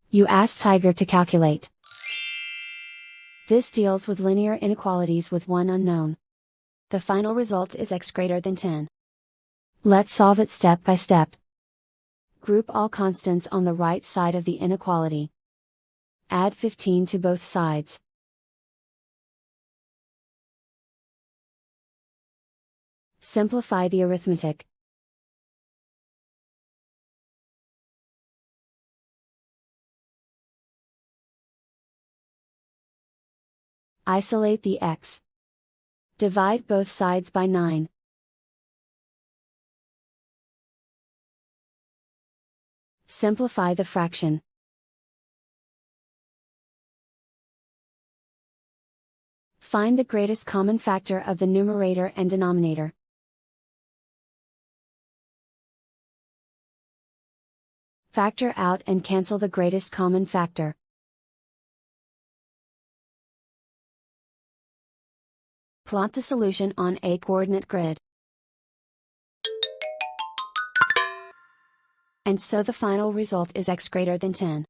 You ask Tiger to calculate. This deals with linear inequalities with one unknown. The final result is x greater than 10. Let's solve it step by step. Group all constants on the right side of the inequality. Add 15 to both sides. Simplify the arithmetic. Isolate the x. Divide both sides by 9. Simplify the fraction. Find the greatest common factor of the numerator and denominator. Factor out and cancel the greatest common factor. Plot the solution on a coordinate grid. And so the final result is x greater than 10.